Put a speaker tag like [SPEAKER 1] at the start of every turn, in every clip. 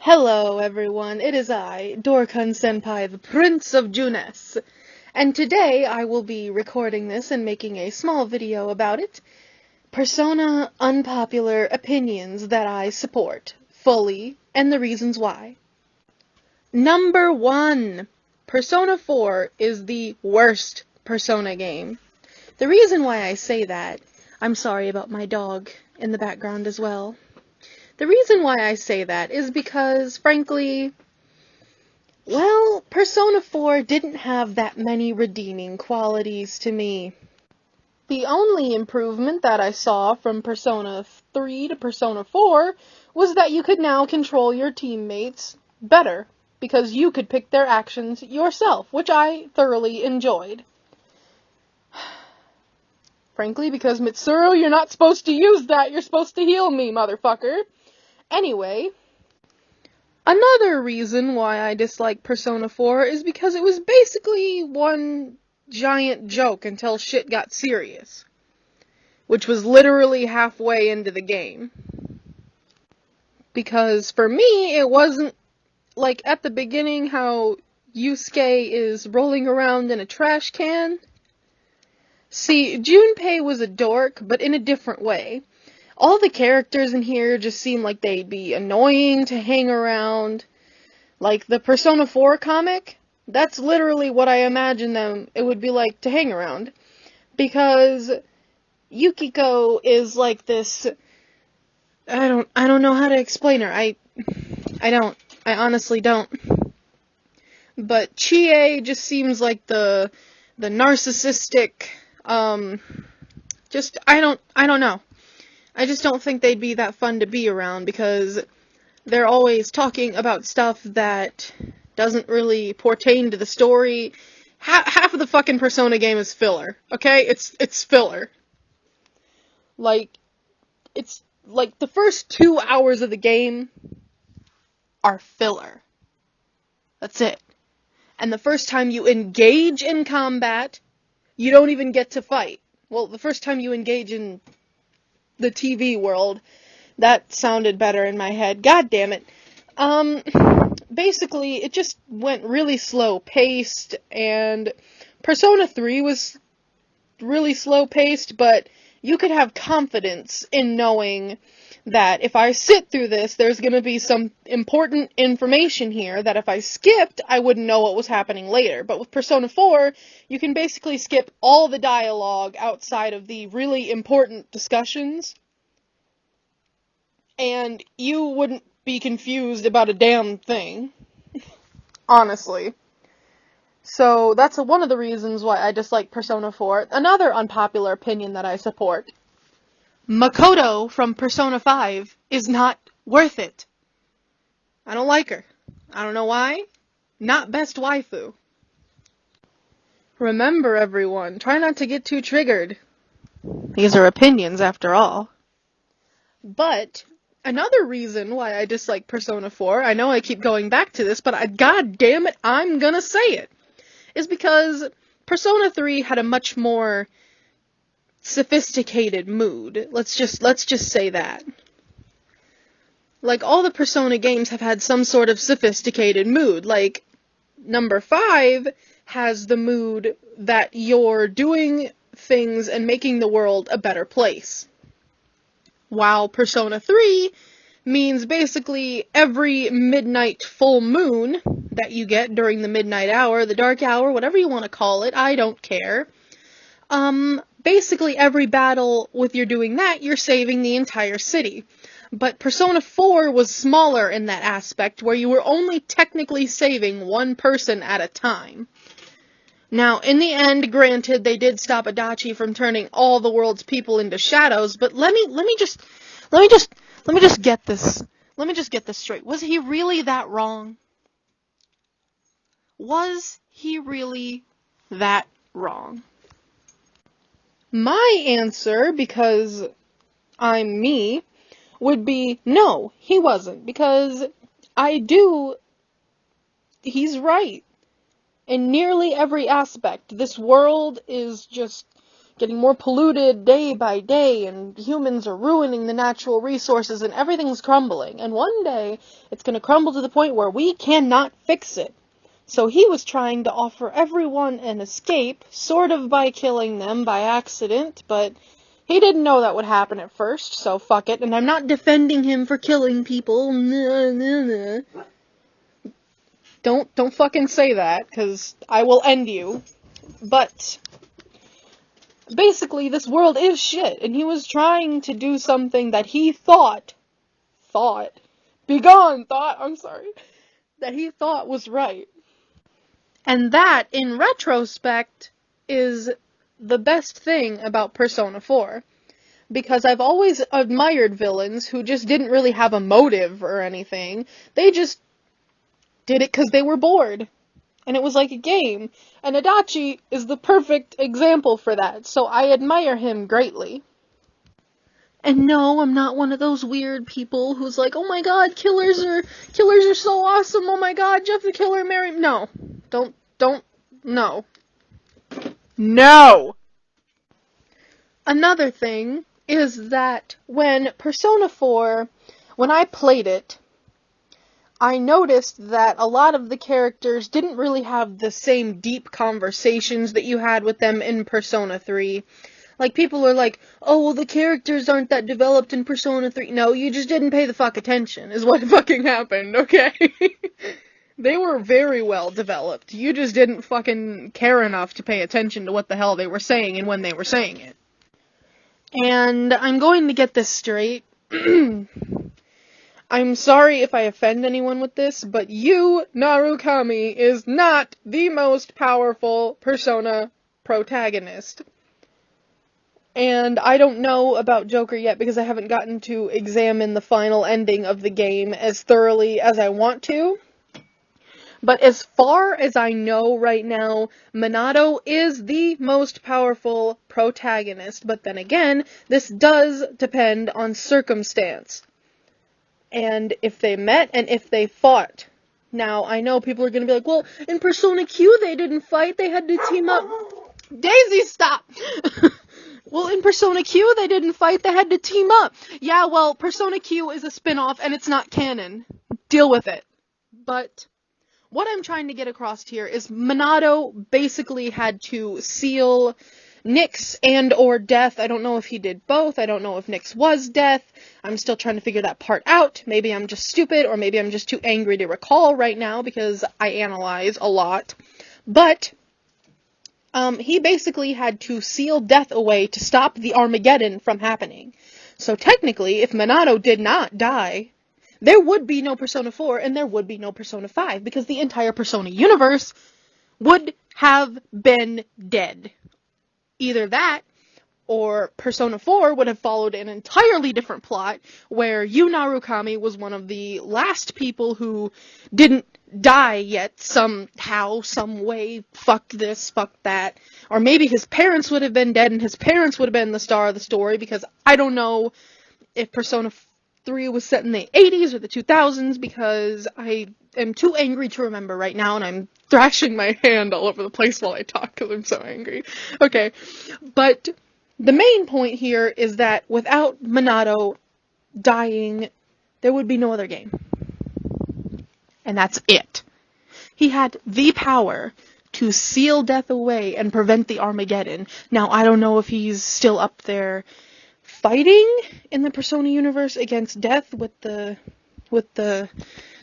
[SPEAKER 1] Hello everyone, it is I, Dorkun Senpai, the Prince of Junes, and today I will be recording this and making a small video about it. Persona unpopular opinions that I support, fully, and the reasons why. Number 1. Persona 4 is the worst Persona game. The reason why I say that, I'm sorry about my dog in the background as well. The reason why I say that is because, frankly, well, Persona 4 didn't have that many redeeming qualities to me. The only improvement that I saw from Persona 3 to Persona 4 was that you could now control your teammates better, because you could pick their actions yourself, which I thoroughly enjoyed. Frankly, because Mitsuru, you're not supposed to use that, you're supposed to heal me, motherfucker. Anyway, another reason why I dislike Persona 4 is because it was basically one giant joke until shit got serious. Which was literally halfway into the game. Because for me, it wasn't like at the beginning how Yusuke is rolling around in a trash can. See, Junpei was a dork, but in a different way. All the characters in here just seem like they'd be annoying to hang around. Like the Persona 4 comic, that's literally what I imagine it would be like to hang around. Because Yukiko is like this, I don't know how to explain her. I honestly don't. But Chie just seems like the narcissistic, I don't know. I just don't think they'd be that fun to be around because they're always talking about stuff that doesn't really pertain to the story. Half of the fucking Persona game is filler, okay? It's filler. It's like the first 2 hours of the game are filler. That's it. And the first time you engage in combat, you don't even get to fight. Well, the first time you engage in the TV world, that sounded better in my head. God damn it. Basically, it just went really slow-paced, and Persona 3 was really slow-paced, but you could have confidence in knowing that if I sit through this, there's gonna be some important information here that if I skipped, I wouldn't know what was happening later. But with Persona 4, you can basically skip all the dialogue outside of the really important discussions, and you wouldn't be confused about a damn thing. Honestly. So that's one of the reasons why I dislike Persona 4. Another unpopular opinion that I support. Makoto from Persona 5 is not worth it. I don't like her. I don't know why. Not best waifu. Remember, everyone, try not to get too triggered. These are opinions, after all. But another reason why I dislike Persona 4, I know I keep going back to this, but god damn it, I'm gonna say it, is because Persona 3 had a much more sophisticated mood. Let's just say that. Like, all the Persona games have had some sort of sophisticated mood. Like, number 5 has the mood that you're doing things and making the world a better place. While Persona 3 means basically every midnight full moon that you get during the midnight hour, the dark hour, whatever you want to call it, I don't care. Basically every battle with you're doing that, you're saving the entire city. But Persona 4 was smaller in that aspect, where you were only technically saving one person at a time. Now, in the end, granted, they did stop Adachi from turning all the world's people into shadows, but let me just get this straight. Was he really that wrong? Was he really that wrong? My answer, because I'm me, would be no, he wasn't, because he's right. In nearly every aspect, this world is just getting more polluted day by day, and humans are ruining the natural resources, and everything's crumbling. And one day, it's going to crumble to the point where we cannot fix it. So he was trying to offer everyone an escape, sort of by killing them by accident, but he didn't know that would happen at first, so fuck it. And I'm not defending him for killing people. Don't fucking say that, because I will end you. But basically, this world is shit, and he was trying to do something that he thought, that he thought was right. And that, in retrospect, is the best thing about Persona 4. Because I've always admired villains who just didn't really have a motive or anything. They just did it because they were bored. And it was like a game. And Adachi is the perfect example for that, so I admire him greatly. And no, I'm not one of those weird people who's like, oh my god, killers are so awesome, oh my god, Jeff the Killer, marry... No. No. No! Another thing is that when Persona 4, when I played it, I noticed that a lot of the characters didn't really have the same deep conversations that you had with them in Persona 3. Like, people are like, oh, well, the characters aren't that developed in Persona 3. No, you just didn't pay the fuck attention, is what fucking happened, okay? They were very well developed. You just didn't fucking care enough to pay attention to what the hell they were saying and when they were saying it. And I'm going to get this straight. I'm sorry if I offend anyone with this, but you, Narukami, is not the most powerful Persona protagonist. And I don't know about Joker yet because I haven't gotten to examine the final ending of the game as thoroughly as I want to. But as far as I know right now, Minato is the most powerful protagonist. But then again, this does depend on circumstance. And if they met and if they fought. Now, I know people are going to be like, well, in Persona Q they didn't fight, they had to team up. Daisy, stop! Well, in Persona Q they didn't fight, they had to team up. Yeah, well, Persona Q is a spin-off and it's not canon. Deal with it. But what I'm trying to get across here is Minato basically had to seal Nyx and or Death. I don't know if he did both. I don't know if Nyx was Death. I'm still trying to figure that part out. Maybe I'm just stupid, or maybe I'm just too angry to recall right now because I analyze a lot. But he basically had to seal Death away to stop the Armageddon from happening. So technically, if Minato did not die, there would be no Persona 4 and there would be no Persona 5 because the entire Persona universe would have been dead. Either that, or Persona 4 would have followed an entirely different plot, where Yu Narukami was one of the last people who didn't die yet, somehow, some way, fuck this, fuck that. Or maybe his parents would have been dead, and his parents would have been the star of the story, because I don't know if Persona 3 was set in the 80s or the 2000s, because I am too angry to remember right now, and I'm thrashing my hand all over the place while I talk because I'm so angry. Okay, but the main point here is that without Minato dying, there would be no other game. And that's it. He had the power to seal Death away and prevent the Armageddon. Now, I don't know if he's still up there fighting in the Persona universe against Death with the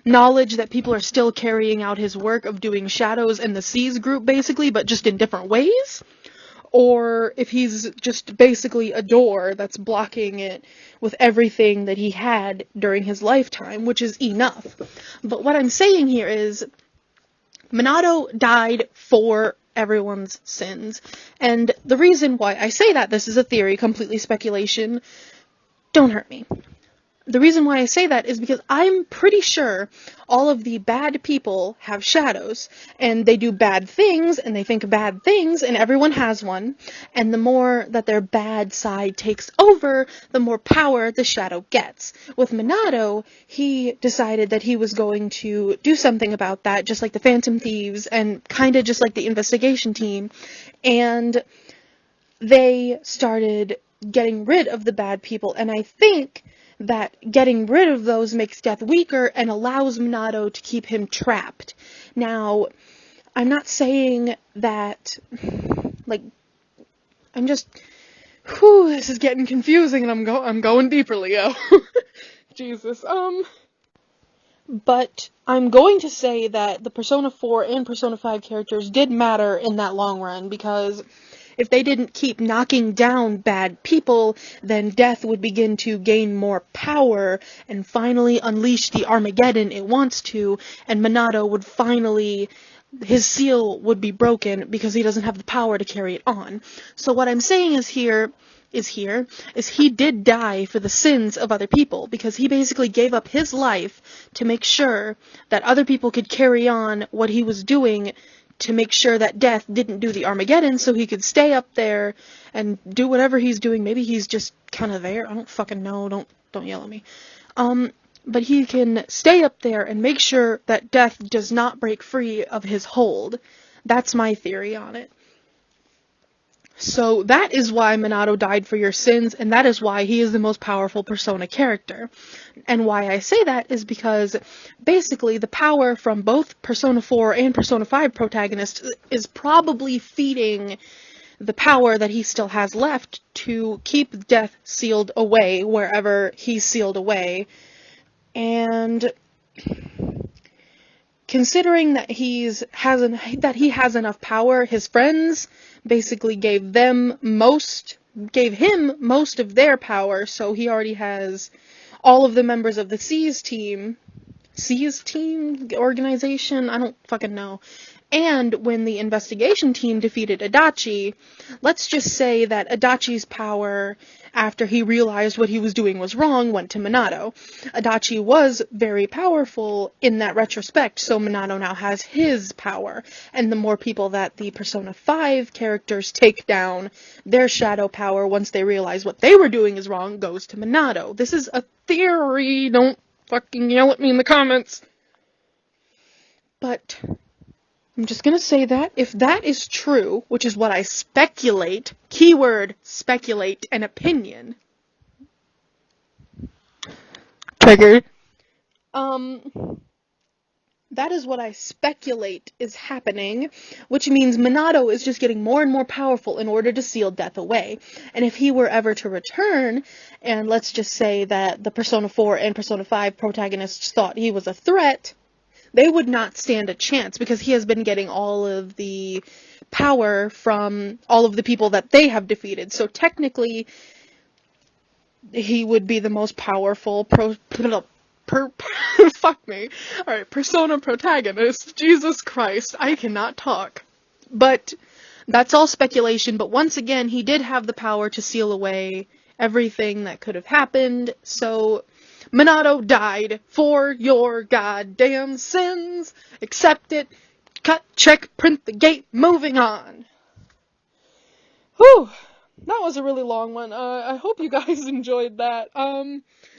[SPEAKER 1] knowledge that people are still carrying out his work of doing Shadows and the Seas group, basically, but just in different ways. Or if he's just basically a door that's blocking it with everything that he had during his lifetime, which is enough. But what I'm saying here is, Minato died for everyone's sins. And the reason why I say that, this is a theory, completely speculation, don't hurt me. The reason why I say that is because I'm pretty sure all of the bad people have shadows, and they do bad things, and they think bad things, and everyone has one, and the more that their bad side takes over, the more power the shadow gets. With Minato, he decided that he was going to do something about that, just like the Phantom Thieves, and kinda just like the investigation team, and they started getting rid of the bad people, and I think that getting rid of those makes Death weaker and allows Minato to keep him trapped. Now, I'm not saying that, like, I'm just, this is getting confusing, and I'm going deeper, Leo. Jesus, But I'm going to say that the Persona 4 and Persona 5 characters did matter in that long run, because if they didn't keep knocking down bad people, then Death would begin to gain more power and finally unleash the Armageddon it wants to, and Minato would finally, his seal would be broken because he doesn't have the power to carry it on. So what I'm saying is he did die for the sins of other people, because he basically gave up his life to make sure that other people could carry on what he was doing, to make sure that Death didn't do the Armageddon, so he could stay up there and do whatever he's doing. Maybe he's just kind of there. I don't fucking know. Don't yell at me. But he can stay up there and make sure that Death does not break free of his hold. That's my theory on it. So that is why Minato died for your sins, and that is why he is the most powerful Persona character. And why I say that is because, basically, the power from both Persona 4 and Persona 5 protagonists is probably feeding the power that he still has left to keep Death sealed away wherever he's sealed away. And considering that he has enough power, his friends basically gave him most of their power, so he already has all of the members of the Seas team organization, I don't fucking know. And when the investigation team defeated Adachi, let's just say that Adachi's power, after he realized what he was doing was wrong, went to Minato. Adachi was very powerful in that retrospect, so Minato now has his power. And the more people that the Persona 5 characters take down, their shadow power, once they realize what they were doing is wrong, goes to Minato. This is a theory, don't fucking yell at me in the comments. But I'm just gonna say that if that is true, which is what I speculate, keyword speculate, an opinion. Triggered. That is what I speculate is happening, which means Minato is just getting more and more powerful in order to seal Death away. And if he were ever to return, and let's just say that the Persona 4 and Persona 5 protagonists thought he was a threat, they would not stand a chance, because he has been getting all of the power from all of the people that they have defeated. So technically, he would be the most powerful fuck me. Alright, Persona protagonist. Jesus Christ, I cannot talk. But that's all speculation, but once again, he did have the power to seal away everything that could have happened, so Minato died for your goddamn sins. Accept it. Cut, check, print the gate, moving on. Whew. That was a really long one. I hope you guys enjoyed that.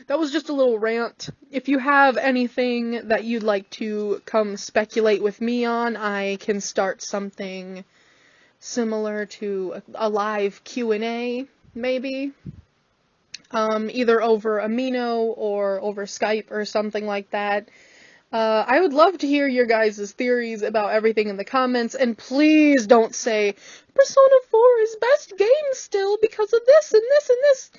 [SPEAKER 1] That was just a little rant. If you have anything that you'd like to come speculate with me on, I can start something similar to a live Q&A, maybe. Either over Amino or over Skype or something like that. I would love to hear your guys' theories about everything in the comments, and please don't say, Persona 4 is best game still because of this and this and this.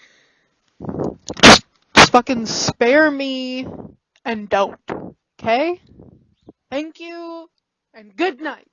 [SPEAKER 1] Just fucking spare me and don't. Okay? Thank you, and good night.